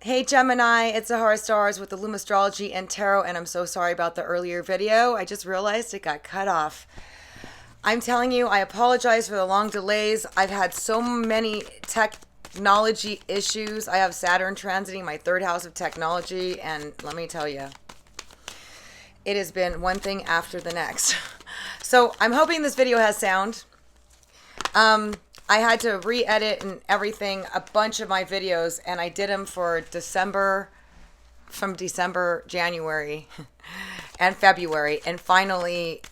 Hey Gemini, it's Zahara Stars with the Loom Astrology and Tarot, and I'm so sorry about the earlier video. I just realized it got cut off. I'm telling you, I apologize for the long delays. I've had so many technology issues. I have Saturn transiting my third house of technology, and let me tell you, it has been one thing after the next. So I'm hoping this video has sound. I had to re-edit and everything, a bunch of my videos, and I did them for from December, January, and February, and finally,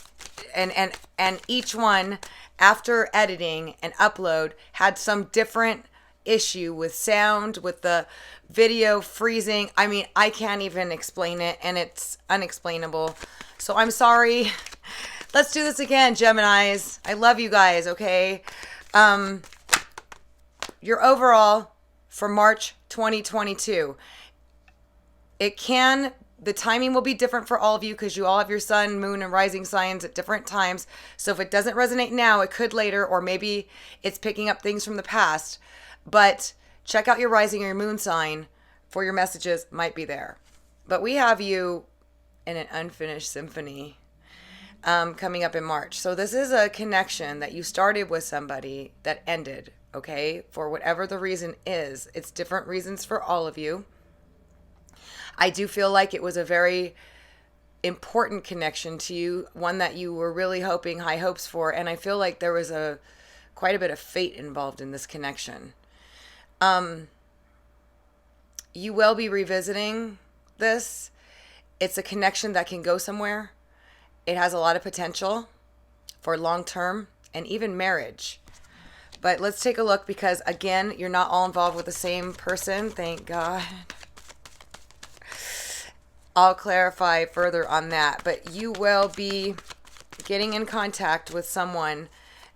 and each one, after editing and upload, had some different issue with sound, with the video freezing. I mean, I can't even explain it, and it's unexplainable. So I'm sorry. Let's do this again, Geminis. I love you guys, okay? Your overall for March 2022. The timing will be different for all of you because you all have your sun, moon, and rising signs at different times. So if it doesn't resonate now, it could later, or maybe it's picking up things from the past. But check out your rising or your moon sign for your messages, might be there. But we have you in an unfinished symphony coming up in March. So this is a connection that you started with somebody that ended, okay? For whatever the reason is. It's different reasons for all of you. I do feel like it was a very important connection to you, one that you were really hoping, high hopes for, and I feel like there was quite a bit of fate involved in this connection. You will be revisiting this. It's a connection that can go somewhere. It has a lot of potential for long-term and even marriage. But let's take a look because, again, you're not all involved with the same person. Thank God. I'll clarify further on that. But you will be getting in contact with someone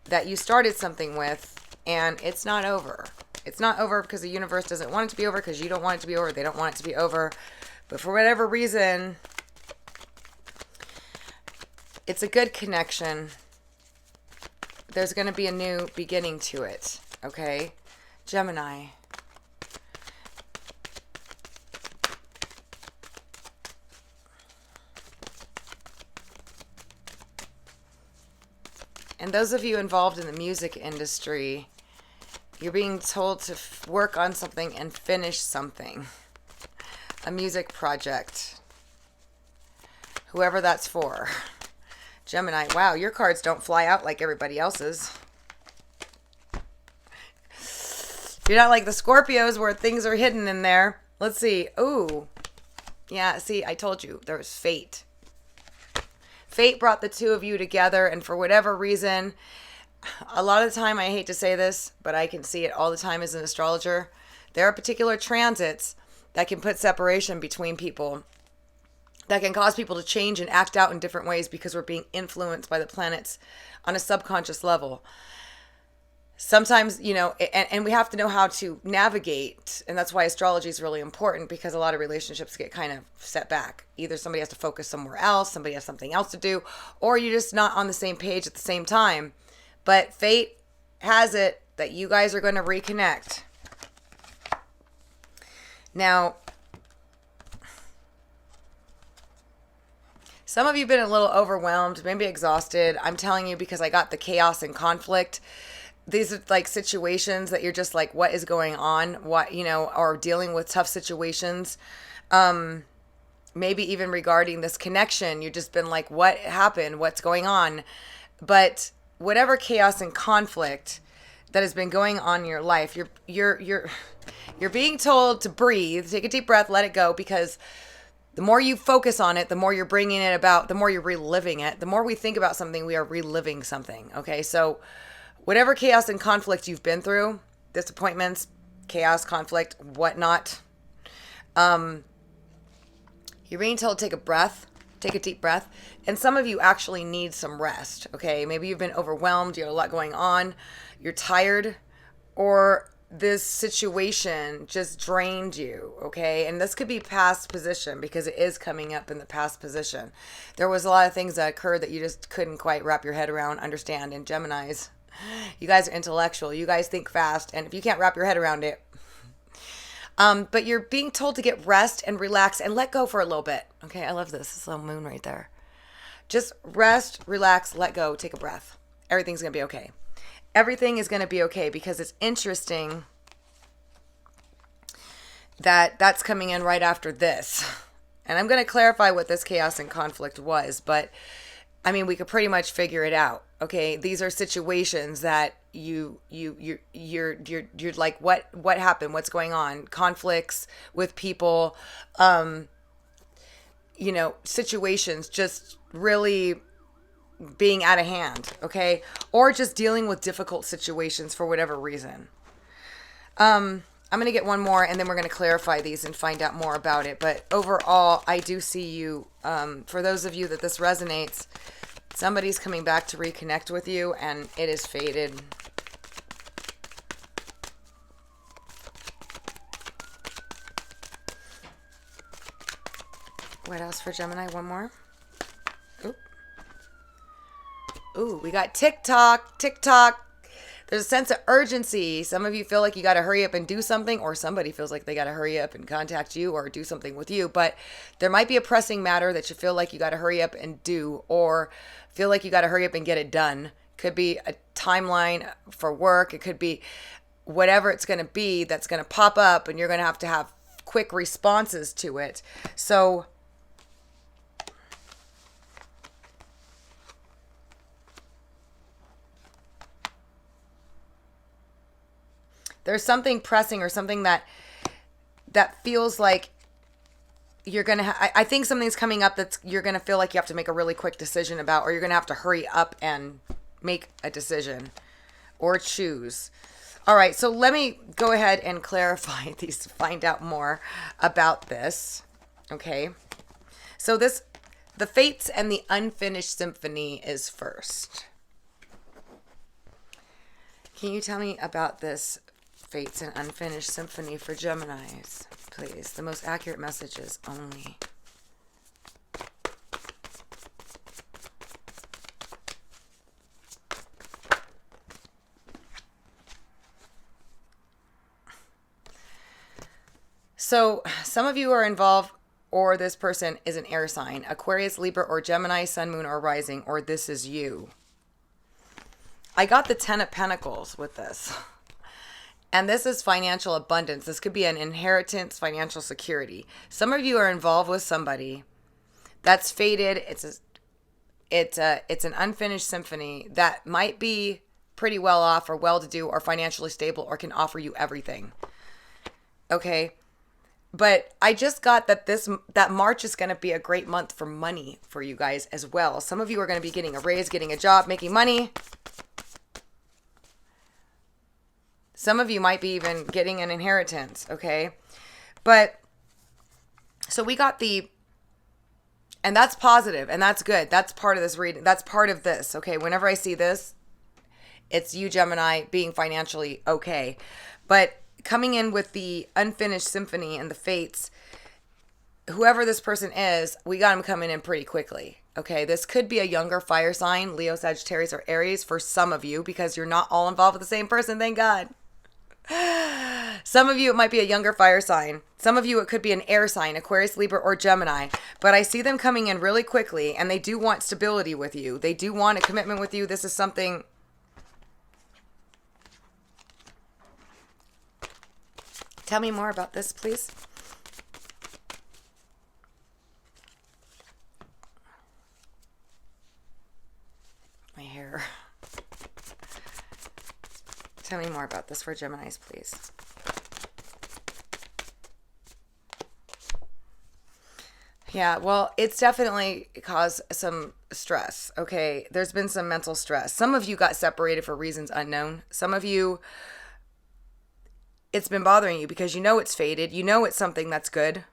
that you started something with, and it's not over. It's not over because the universe doesn't want it to be over, because you don't want it to be over. They don't want it to be over. But for whatever reason, it's a good connection. There's going to be a new beginning to it, okay? Gemini. And those of you involved in the music industry, you're being told to work on something and finish something. A music project. Whoever that's for. Gemini, wow, your cards don't fly out like everybody else's. You're not like the Scorpios where things are hidden in there. Let's see. Ooh. Yeah, see, I told you. There was fate. Fate brought the two of you together, and for whatever reason, a lot of the time, I hate to say this, but I can see it all the time as an astrologer. There are particular transits that can put separation between people, that can cause people to change and act out in different ways because we're being influenced by the planets on a subconscious level. Sometimes, and we have to know how to navigate, and that's why astrology is really important, because a lot of relationships get kind of set back. Either somebody has to focus somewhere else, somebody has something else to do, or you're just not on the same page at the same time. But fate has it that you guys are going to reconnect. Now, some of you have been a little overwhelmed, maybe exhausted. I'm telling you because I got the chaos and conflict. These are like situations that you're just like, what is going on? Or dealing with tough situations. Maybe even regarding this connection, you've just been like, what happened? What's going on? But whatever chaos and conflict that has been going on in your life, you're being told to breathe, take a deep breath, let it go, because the more you focus on it, the more you're bringing it about, the more you're reliving it. The more we think about something, we are reliving something, okay? So whatever chaos and conflict you've been through, disappointments, chaos, conflict, whatnot, you're being told to take a breath, take a deep breath. And some of you actually need some rest, okay? Maybe you've been overwhelmed, you have a lot going on, you're tired, or this situation just drained you, okay? And this could be past position because it is coming up in the past position. There was a lot of things that occurred that you just couldn't quite wrap your head around, understand. And Geminis, you guys are intellectual. You guys think fast. And if you can't wrap your head around it, But you're being told to get rest and relax and let go for a little bit. Okay, I love this. This little moon right there. Just rest, relax, let go, take a breath. Everything's going to be okay. Everything is going to be okay, because it's interesting that that's coming in right after this. And I'm going to clarify what this chaos and conflict was, but I mean, we could pretty much figure it out. Okay, these are situations that you're like, what happened? What's going on? Conflicts with people, situations just really being out of hand. Okay, or just dealing with difficult situations for whatever reason. I'm going to get one more, and then we're going to clarify these and find out more about it. But overall, I do see you, for those of you that this resonates, somebody's coming back to reconnect with you, and it is fated. What else for Gemini? One more. Ooh, we got TikTok. There's a sense of urgency. Some of you feel like you got to hurry up and do something, or somebody feels like they got to hurry up and contact you or do something with you. But there might be a pressing matter that you feel like you got to hurry up and do, or feel like you got to hurry up and get it done. Could be a timeline for work. It could be whatever it's going to be that's going to pop up, and you're going to have quick responses to it. So there's something pressing, or something that feels like you're going to I think something's coming up that's you're going to feel like you have to make a really quick decision about, or you're going to have to hurry up and make a decision or choose. All right, so let me go ahead and clarify these to find out more about this. Okay. So the Fates and the Unfinished Symphony is first. Can you tell me about this Fates and Unfinished Symphony for Geminis, please? The most accurate messages only. So some of you are involved, or this person is an air sign, Aquarius, Libra, or Gemini, Sun, Moon, or Rising, or this is you. I got the 10 of Pentacles with this. And this is financial abundance. This could be an inheritance, financial security. Some of you are involved with somebody that's fated. It's an unfinished symphony that might be pretty well off, or well-to-do, or financially stable, or can offer you everything. Okay? But I just got that March is going to be a great month for money for you guys as well. Some of you are going to be getting a raise, getting a job, making money. Some of you might be even getting an inheritance, okay? But, so we got and that's positive, and that's good. That's part of this reading. That's part of this, okay? Whenever I see this, it's you, Gemini, being financially okay. But coming in with the Unfinished Symphony and the Fates, whoever this person is, we got them coming in pretty quickly. Okay, this could be a younger fire sign, Leo, Sagittarius, or Aries for some of you, because you're not all involved with the same person, thank God. Some of you, it might be a younger fire sign. Some of you, it could be an air sign, Aquarius, Libra, or Gemini. But I see them coming in really quickly, and they do want stability with you. They do want a commitment with you. This is something... Tell me more about this, please. My hair. Tell me more about this for Geminis, please. Yeah, well, it's definitely caused some stress, okay? There's been some mental stress. Some of you got separated for reasons unknown. Some of you, it's been bothering you because you know it's fated. You know it's something that's good.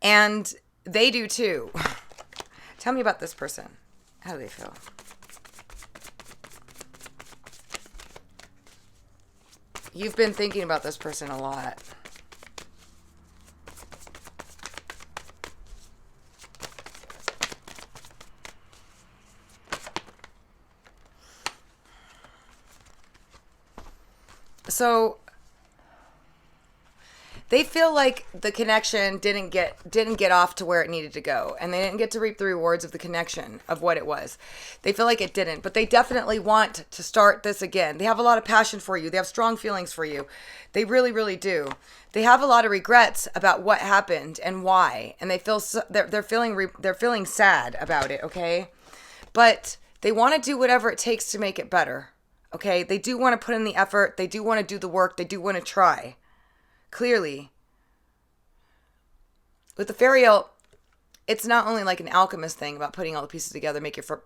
And they do too. Tell me about this person. How do they feel? You've been thinking about this person a lot. So They feel like the connection didn't get off to where it needed to go, and they didn't get to reap the rewards of the connection of what it was. They feel like it didn't, but they definitely want to start this again. They have a lot of passion for you. They have strong feelings for you. They really, really do. They have a lot of regrets about what happened and why, and they feel they're feeling sad about it. Okay, but they want to do whatever it takes to make it better. Okay, they do want to put in the effort. They do want to do the work. They do want to try. Clearly, with the fairy, it's not only like an alchemist thing about putting all the pieces together, make your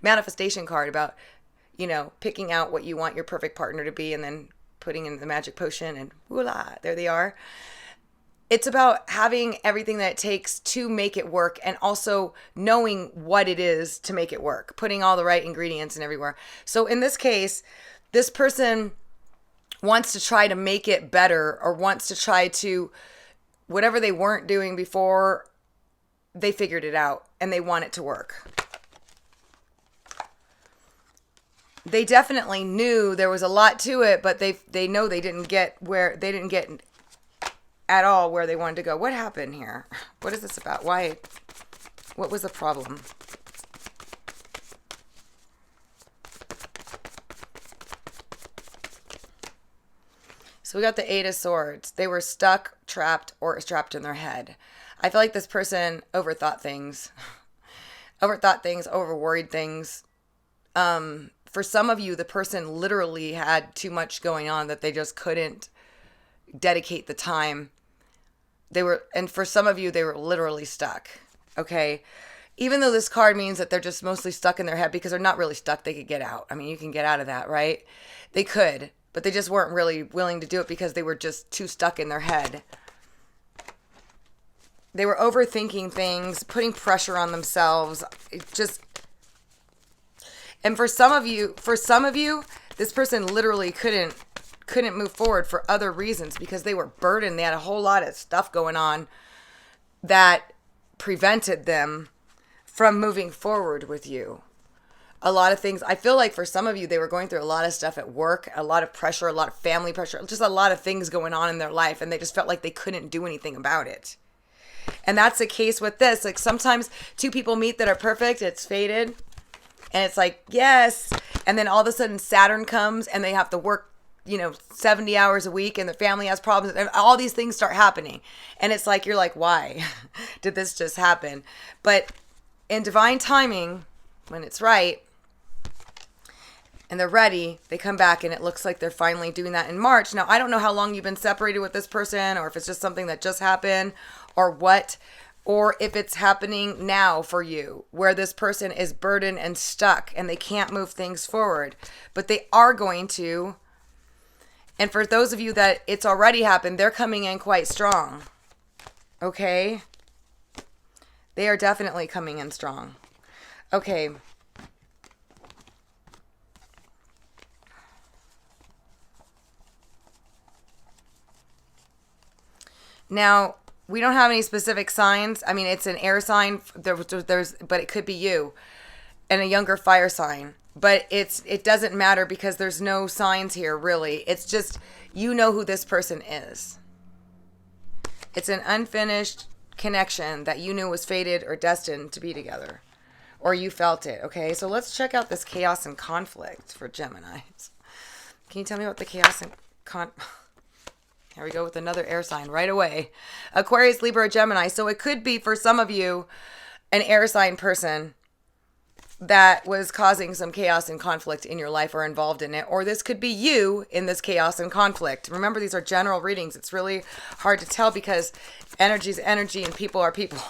manifestation card about, picking out what you want your perfect partner to be and then putting in the magic potion and voila, there they are. It's about having everything that it takes to make it work and also knowing what it is to make it work, putting all the right ingredients and everywhere. So in this case, this person wants to try to make it better, or wants to try to, whatever they weren't doing before, they figured it out and they want it to work. They definitely knew there was a lot to it, but they know they didn't get at all where they wanted to go. What happened here? What is this about? Why? What was the problem? So we got the Eight of Swords. They were stuck, trapped, or trapped in their head. I feel like this person overthought things. Over-worried things. For some of you, the person literally had too much going on that they just couldn't dedicate the time. And for some of you, they were literally stuck. Okay? Even though this card means that they're just mostly stuck in their head, because they're not really stuck, they could get out. I mean, you can get out of that, right? They could. But they just weren't really willing to do it because they were just too stuck in their head. They were overthinking things, putting pressure on themselves. And for some of you, this person literally couldn't move forward for other reasons because they were burdened. They had a whole lot of stuff going on that prevented them from moving forward with you. A lot of things. I feel like for some of you, they were going through a lot of stuff at work, a lot of pressure, a lot of family pressure, just a lot of things going on in their life, and they just felt like they couldn't do anything about it. And that's the case with this. Like, sometimes two people meet that are perfect, it's fated, and it's like, yes, and then all of a sudden Saturn comes and they have to work 70 hours a week, and the family has problems, and all these things start happening. And it's like, you're like, why did this just happen? But in divine timing, when it's right, and they're ready, they come back, and it looks like they're finally doing that in March. Now, I don't know how long you've been separated with this person, or if it's just something that just happened, or what, or if it's happening now for you, where this person is burdened and stuck, and they can't move things forward. But they are going to. And for those of you that it's already happened, they're coming in quite strong. Okay? They are definitely coming in strong. Okay. Now, we don't have any specific signs. I mean, it's an air sign, but it could be you, and a younger fire sign. But it doesn't matter because there's no signs here, really. It's just, you know who this person is. It's an unfinished connection that you knew was fated or destined to be together. Or you felt it, okay? So let's check out this chaos and conflict for Geminis. Can you tell me what the chaos and Here we go with another air sign right away. Aquarius, Libra, Gemini. So it could be for some of you an air sign person that was causing some chaos and conflict in your life or involved in it. Or this could be you in this chaos and conflict. Remember, these are general readings. It's really hard to tell because energy is energy and people are people.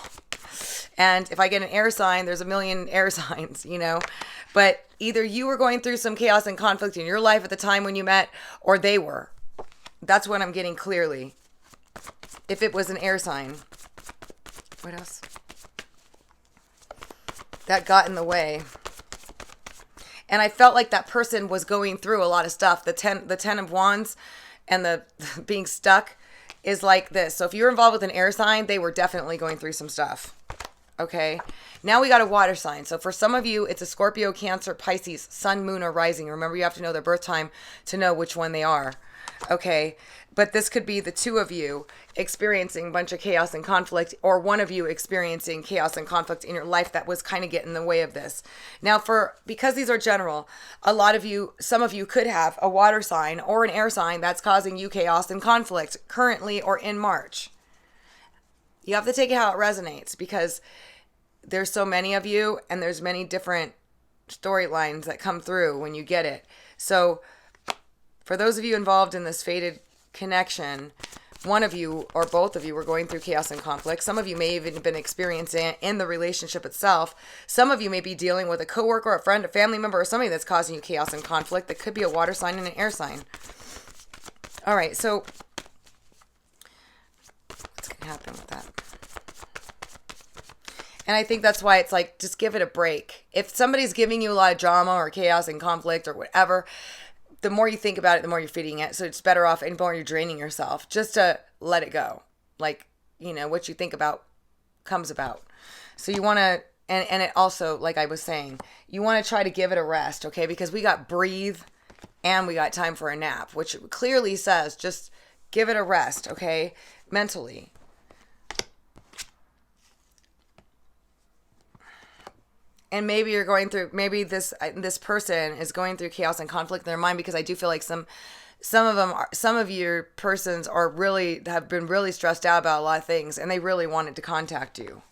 And if I get an air sign, there's a million air signs, But either you were going through some chaos and conflict in your life at the time when you met, or they were. That's what I'm getting clearly. If it was an air sign. What else? That got in the way. And I felt like that person was going through a lot of stuff. The 10 of Wands and the being stuck is like this. So if you're involved with an air sign, they were definitely going through some stuff. Okay. Now we got a water sign. So for some of you, it's a Scorpio, Cancer, Pisces, Sun, Moon, or Rising. Remember, you have to know their birth time to know which one they are. Okay. But this could be the two of you experiencing a bunch of chaos and conflict, or one of you experiencing chaos and conflict in your life that was kind of getting in the way of this. Now, because these are general, some of you could have a water sign or an air sign that's causing you chaos and conflict currently or in March. You have to take it how it resonates, because there's so many of you and there's many different storylines that come through when you get it. So for those of you involved in this fated connection, one of you or both of you were going through chaos and conflict. Some of you may even have been experiencing it in the relationship itself. Some of you may be dealing with a coworker, a friend, a family member, or somebody that's causing you chaos and conflict. That could be a water sign and an air sign. All right, so what's going to happen with that? And I think that's why it's like, just give it a break. If somebody's giving you a lot of drama or chaos and conflict or whatever, the more you think about it, the more you're feeding it. So it's better off, and the more you're draining yourself, just to let it go. Like, what you think about comes about. So you want to, and it also, like I was saying, you want to try to give it a rest, okay? Because we got breathe and we got time for a nap, which clearly says just give it a rest, okay? Mentally. And maybe you're going through, maybe this person is going through chaos and conflict in their mind, because I do feel like some of your persons have been really stressed out about a lot of things, and they really wanted to contact you.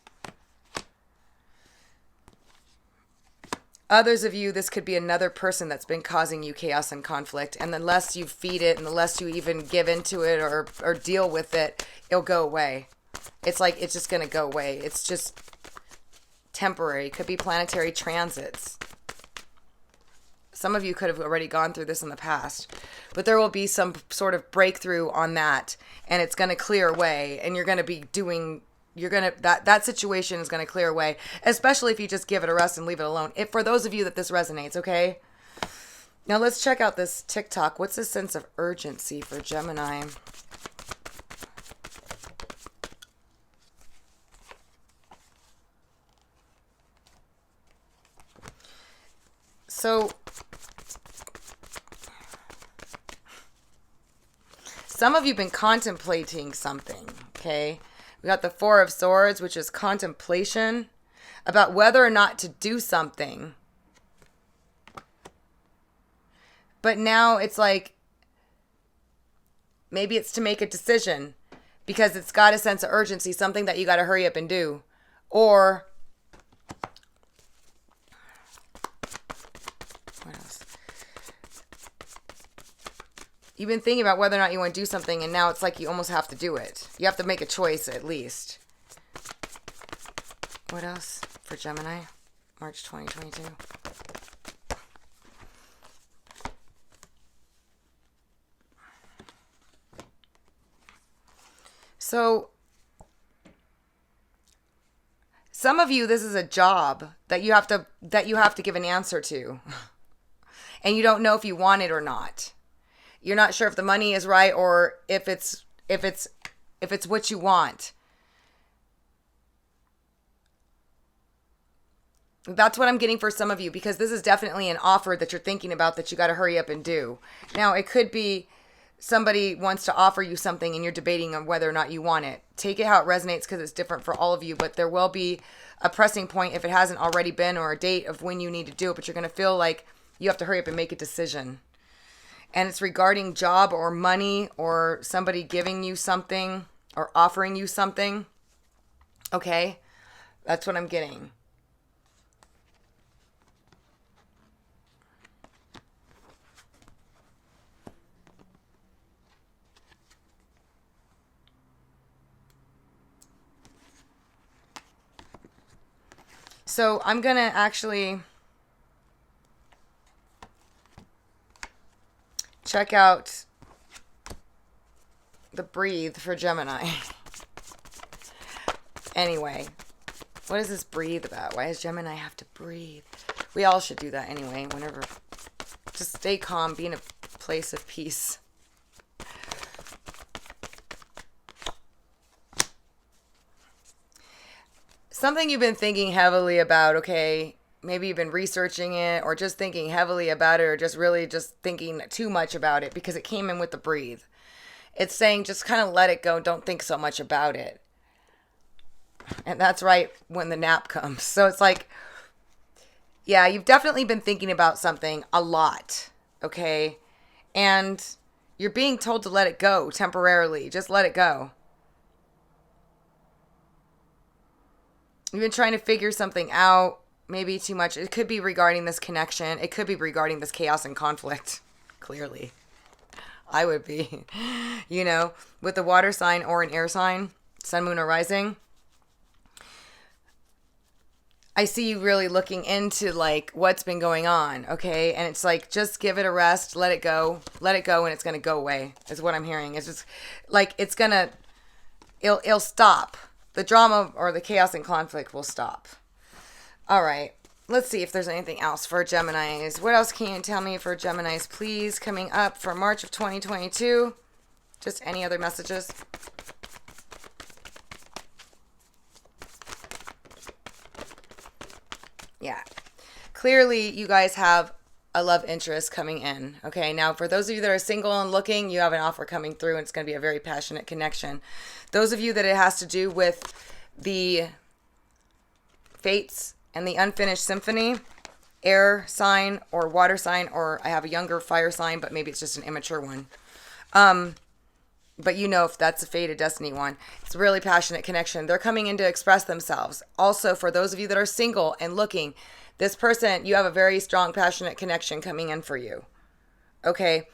Others of you, this could be another person that's been causing you chaos and conflict, and the less you feed it and the less you even give into it or deal with it, it'll go away. It's like it's just going to go away. It's just temporary. Could be planetary transits. Some of you could have already gone through this in the past, but there will be some sort of breakthrough on that, and it's going to clear away, and that situation is going to clear away, especially if you just give it a rest and leave it alone. For those of you that this resonates, okay? Now let's check out this TikTok. What's the sense of urgency for Gemini? So some of you have been contemplating something, okay? We got the Four of Swords, which is contemplation about whether or not to do something. But now it's like, maybe it's to make a decision because it's got a sense of urgency, something that you got to hurry up and do. Or you've been thinking about whether or not you want to do something, and now it's like you almost have to do it. You have to make a choice at least. What else for Gemini? March 2022. So some of you, this is a job that you have to give an answer to. And you don't know if you want it or not. You're not sure if the money is right or if it's what you want. That's what I'm getting for some of you, because this is definitely an offer that you're thinking about that you got to hurry up and do. Now, it could be somebody wants to offer you something and you're debating on whether or not you want it. Take it how it resonates, because it's different for all of you, but there will be a pressing point if it hasn't already been, or a date of when you need to do it, but you're going to feel like you have to hurry up and make a decision. And it's regarding job or money or somebody giving you something or offering you something. Okay? That's what I'm getting. So I'm going to actually check out the breathe for Gemini. Anyway, what is this breathe about? Why does Gemini have to breathe? We all should do that anyway, whenever. Just stay calm, be in a place of peace. Something you've been thinking heavily about, okay? Maybe you've been researching it, or just thinking heavily about it, or just really just thinking too much about it, because it came in with the breathe. It's saying just kind of let it go. Don't think so much about it. And that's right when the nap comes. So it's like, yeah, you've definitely been thinking about something a lot, okay? And you're being told to let it go temporarily. Just let it go. You've been trying to figure something out, maybe too much. It could be regarding this connection. It could be regarding this chaos and conflict, clearly. I would be, you know, with a water sign or an air sign, sun, moon, or rising. I see you really looking into like what's been going on, okay? And it's like, just give it a rest, let it go, and it's gonna go away, is what I'm hearing. It's just like, it'll stop. The drama or the chaos and conflict will stop. All right, let's see if there's anything else for Geminis. What else can you tell me for Geminis, please, coming up for March of 2022? Just any other messages? Yeah. Clearly, you guys have a love interest coming in. Okay. Now, for those of you that are single and looking, you have an offer coming through, and it's going to be a very passionate connection. Those of you that it has to do with the fates and the unfinished symphony, air sign or water sign, or I have a younger fire sign, but maybe it's just an immature one. But you know, if that's a fated destiny one, it's a really passionate connection. They're coming in to express themselves. Also, for those of you that are single and looking, this person, you have a very strong, passionate connection coming in for you. Okay.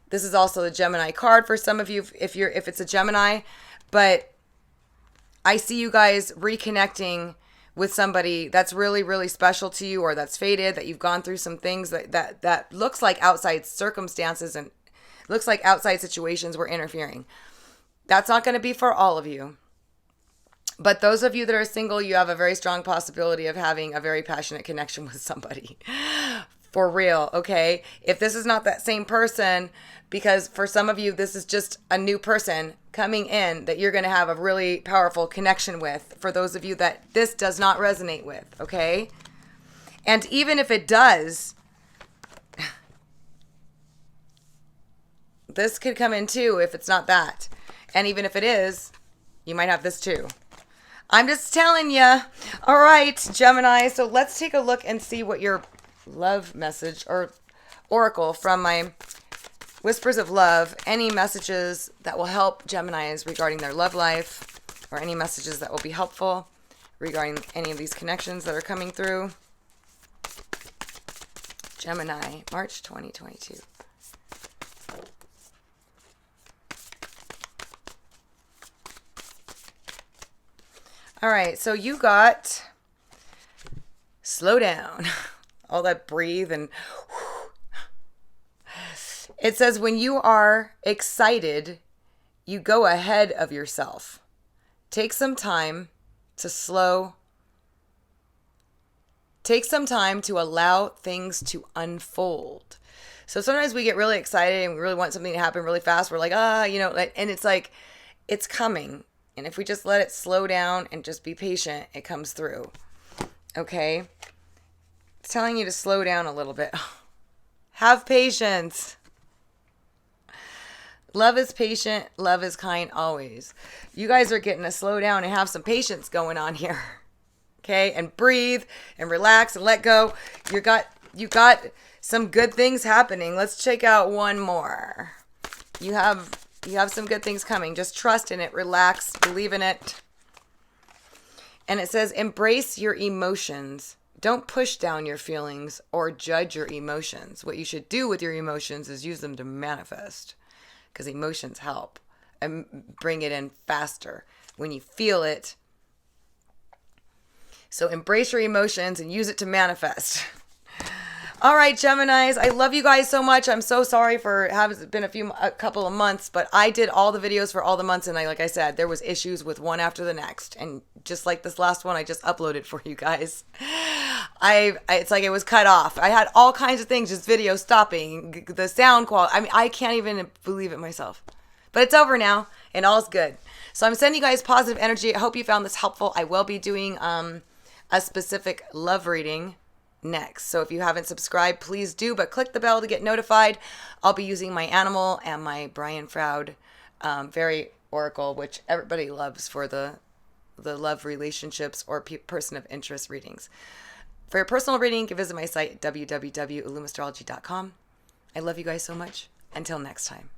This is also the Gemini card for some of you, if it's a Gemini, but I see you guys reconnecting with somebody that's really, really special to you, or that's fated, that you've gone through some things that looks like outside circumstances and looks like outside situations were interfering. That's not going to be for all of you. But those of you that are single, you have a very strong possibility of having a very passionate connection with somebody. For real, okay? If this is not that same person, because for some of you, this is just a new person coming in that you're going to have a really powerful connection with. For those of you that this does not resonate with, okay? And even if it does, this could come in too if it's not that. And even if it is, you might have this too. I'm just telling you. All right, Gemini. So let's take a look and see what your love message or oracle from my Whispers of Love, any messages that will help Geminis regarding their love life, or any messages that will be helpful regarding any of these connections that are coming through. Gemini, March 2022. All right, so you got slow down. All that breathe and it says when you are excited, you go ahead of yourself. Take some time to allow things to unfold. So sometimes we get really excited and we really want something to happen really fast. We're like, and it's like, it's coming. And if we just let it slow down and just be patient, it comes through. Okay? It's telling you to slow down a little bit. Have patience. Love is patient. Love is kind always. You guys are getting to slow down and have some patience going on here. Okay? And breathe and relax and let go. You got some good things happening. Let's check out one more. You have some good things coming. Just trust in it. Relax. Believe in it. And it says, embrace your emotions. Don't push down your feelings or judge your emotions. What you should do with your emotions is use them to manifest. Because emotions help and bring it in faster when you feel it. So embrace your emotions and use it to manifest. All right, Geminis, I love you guys so much. I'm so sorry for having been a couple of months, but I did all the videos for all the months, and like I said, there was issues with one after the next, and just like this last one, I just uploaded for you guys. It's like it was cut off. I had all kinds of things, just video stopping, the sound quality. I mean, I can't even believe it myself, but it's over now, and all's good. So I'm sending you guys positive energy. I hope you found this helpful. I will be doing a specific love reading next. So if you haven't subscribed, please do, but click the bell to get notified. I'll be using my animal and my Brian Froud very oracle, which everybody loves for the love relationships or person of interest readings. For your personal reading, you can visit my site, www.illumastrology.com. I love you guys so much. Until next time.